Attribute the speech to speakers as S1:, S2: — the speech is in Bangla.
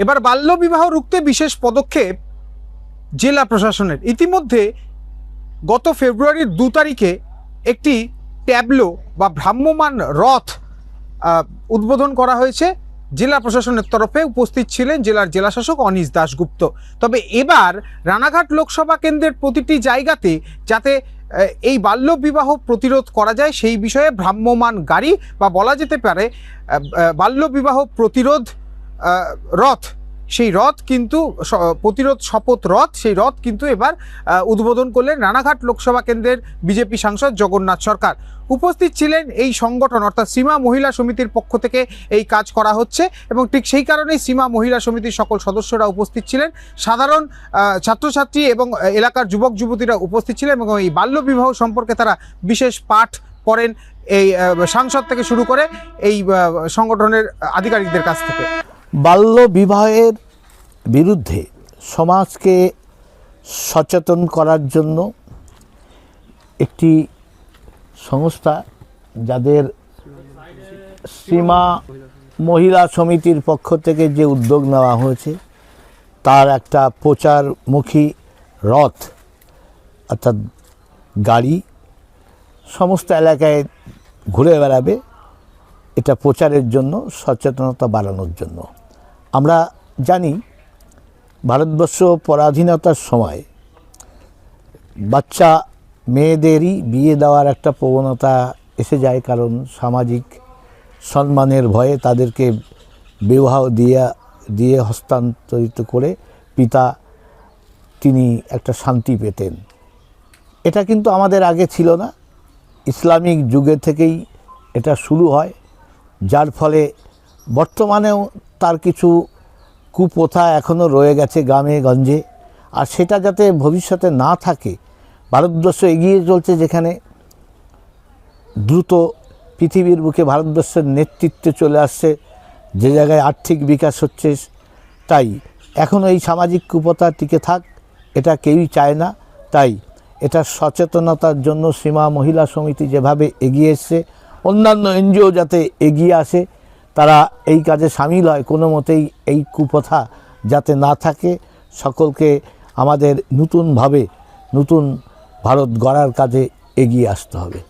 S1: এবার বাল্যবিবাহ রুখতে বিশেষ পদক্ষেপ জেলা প্রশাসনের। ইতিমধ্যে গত ফেব্রুয়ারির 2 তারিখে একটি ট্যাবলো বা ভ্রাম্যমাণ রথ উদ্বোধন করা হয়েছে জেলা প্রশাসনের তরফে। উপস্থিত ছিলেন জেলার জেলাশাসক অনিশ দাশগুপ্ত। তবে এবার রানাঘাট লোকসভা কেন্দ্রের প্রতিটি জায়গাতে যাতে এই বাল্যবিবাহ প্রতিরোধ করা যায় সেই বিষয়ে ভ্রাম্যমাণ গাড়ি বা বলা যেতে পারে বাল্যবিবাহ প্রতিরোধ রথ, সেই রথ কিন্তু প্রতিরোধ শপথ রথ, সেই রথ কিন্তু এবার উদ্বোধন করলেন রানাঘাট লোকসভা কেন্দ্রের বিজেপি সাংসদ জগন্নাথ সরকার। উপস্থিত ছিলেন এই সংগঠন অর্থাৎ সীমা মহিলা সমিতির পক্ষ থেকে এই কাজ করা হচ্ছে এবং ঠিক সেই কারণেই সীমা মহিলা সমিতির সকল সদস্যরা উপস্থিত ছিলেন, সাধারণ ছাত্রছাত্রী এবং এলাকার যুবক যুবতীরা উপস্থিত ছিলেন এবং এই বাল্যবিবাহ সম্পর্কে তারা বিশেষ পাঠ পড়েন এই সাংসদ থেকে শুরু করে এই সংগঠনের আধিকারিকদের কাছ থেকে।
S2: বাল্য বিবাহের বিরুদ্ধে সমাজকে সচেতন করার জন্য একটি সংস্থা, যাদের সীমা মহিলা সমিতির পক্ষ থেকে যে উদ্যোগ নেওয়া হয়েছে, তার একটা প্রচারমুখী রথ অর্থাৎ গাড়ি সমস্ত এলাকায় ঘুরে বেড়াবে, এটা প্রচারের জন্য, সচেতনতা বাড়ানোর জন্য। আমরা জানি ভারতবর্ষ পরাধীনতার সময় বাচ্চা মেয়েদেরই বিয়ে দেওয়ার একটা প্রবণতা এসে যায়, কারণ সামাজিক সম্মানের ভয়ে তাদেরকে বিবাহ দিয়ে হস্তান্তরিত করে পিতা তিনি একটা শান্তি পেতেন। এটা কিন্তু আমাদের আগে ছিল না, ইসলামিক যুগে থেকেই এটা শুরু হয়, যার ফলে বর্তমানেও তার কিছু কুপ্রথা এখনও রয়ে গেছে গ্রামে গঞ্জে। আর সেটা যাতে ভবিষ্যতে না থাকে, ভারতবর্ষ এগিয়ে চলছে, যেখানে দ্রুত পৃথিবীর বুকে ভারতবর্ষের নেতৃত্বে চলে আসছে, যে জায়গায় আর্থিক বিকাশ হচ্ছে, তাই এখনও এই সামাজিক কুপ্রথা টিকে থাক এটা কেউই চায় না। তাই এটা সচেতনতার জন্য সীমা মহিলা সমিতি যেভাবে এগিয়ে এসছে, অন্যান্য এনজিও যাতে এগিয়ে আসে, তারা এই কাজে সামিল হয়, কোনো মতেই এই কুপ্রথা যাতে না থাকে। সকলকে আমাদের নতুনভাবে নতুন ভারত গড়ার কাজে এগিয়ে আসতে হবে।